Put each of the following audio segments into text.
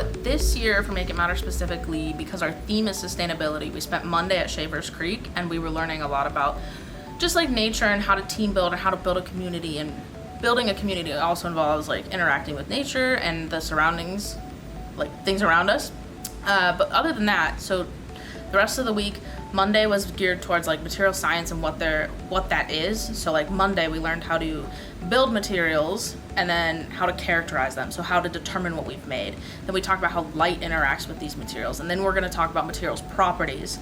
So this year for Make It Matter specifically, because our theme is sustainability, we spent Monday at Shavers Creek and we were learning a lot about just like nature and how to team build and how to build a community. And building a community also involves like interacting with nature and the surroundings, like things around us. But other than that, so the rest of the week, Monday was geared towards like material science and what that is. So like Monday we learned how to build materials and then how to characterize them. So how to determine what we've made. Then we talked about how light interacts with these materials. And then we're going to talk about materials properties.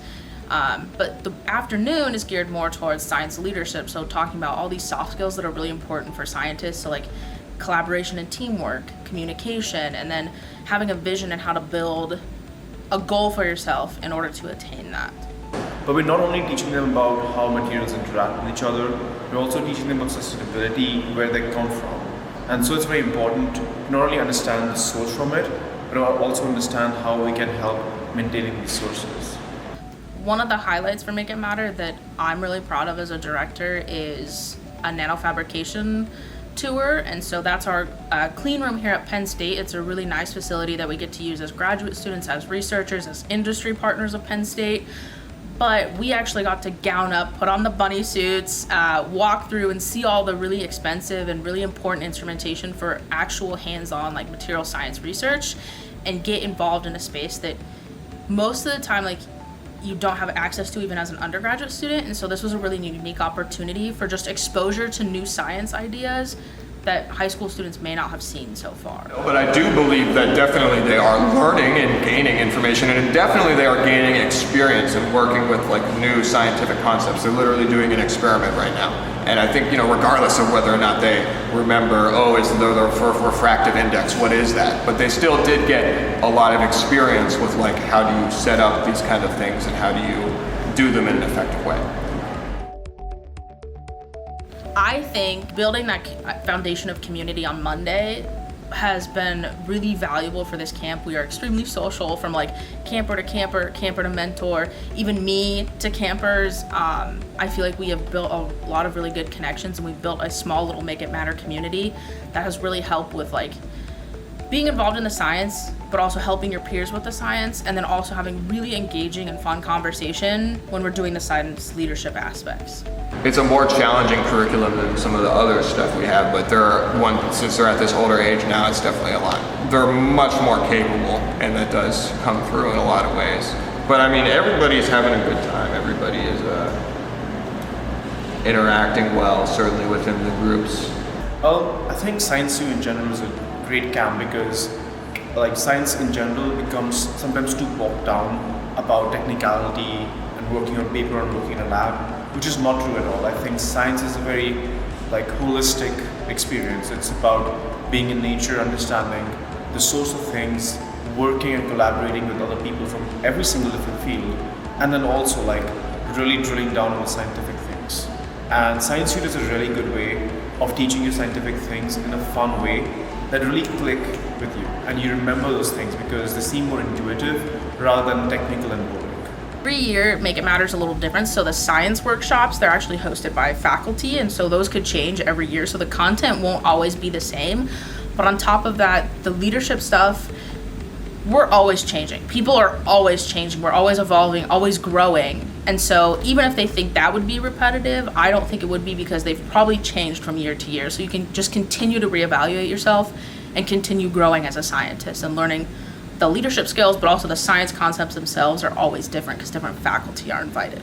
But the afternoon is geared more towards science leadership. So talking about all these soft skills that are really important for scientists. So like collaboration and teamwork, communication, and then having a vision and how to build a goal for yourself in order to attain that. But we're not only teaching them about how materials interact with each other, we're also teaching them about sustainability, where they come from. And so it's very important to not only understand the source from it, but also understand how we can help maintaining these sources. One of the highlights for Make It Matter that I'm really proud of as a director is a nanofabrication tour, and so that's our clean room here at Penn State. It's a really nice facility that we get to use as graduate students, as researchers, as industry partners of Penn State. But we actually got to gown up, put on the bunny suits, walk through and see all the really expensive and really important instrumentation for actual hands-on like material science research, and get involved in a space that most of the time like you don't have access to even as an undergraduate student. And so this was a really unique opportunity for just exposure to new science ideas that high school students may not have seen so far. But I do believe that definitely they are learning and gaining information, and definitely they are gaining experience in working with like new scientific concepts. They're literally doing an experiment right now. And I think, regardless of whether or not they remember, is the refractive index, what is that? But they still did get a lot of experience with like how do you set up these kind of things and how do you do them in an effective way. I think building that foundation of community on Monday has been really valuable for this camp. We are extremely social, from like camper to camper, camper to mentor, even me to campers. I feel like we have built a lot of really good connections, and we've built a small little Make It Matter community that has really helped with like being involved in the science, but also helping your peers with the science, and then also having really engaging and fun conversation when we're doing the science leadership aspects. It's a more challenging curriculum than some of the other stuff we have, but since they're at this older age now, it's definitely a lot. They're much more capable, and that does come through in a lot of ways. But I mean, everybody's having a good time. Everybody is interacting well, certainly within the groups. Well, I think Science U in general is a great camp because like science in general becomes sometimes too bogged down about technicality and working on paper and working in a lab, which is not true at all. I think science is a very like holistic experience. It's about being in nature, understanding the source of things, working and collaborating with other people from every single different field, and then also like really drilling down on the scientific things. And Science U is a really good way of teaching you scientific things in a fun way that really click with you, and you remember those things because they seem more intuitive rather than technical and boring. Every year, Make It Matter is a little different. So the science workshops, they're actually hosted by faculty, and so those could change every year. So the content won't always be the same. But on top of that, the leadership stuff, we're always changing. People are always changing. We're always evolving, always growing. And so even if they think that would be repetitive, I don't think it would be, because they've probably changed from year to year. So you can just continue to reevaluate yourself and continue growing as a scientist and learning the leadership skills, but also the science concepts themselves are always different because different faculty are invited.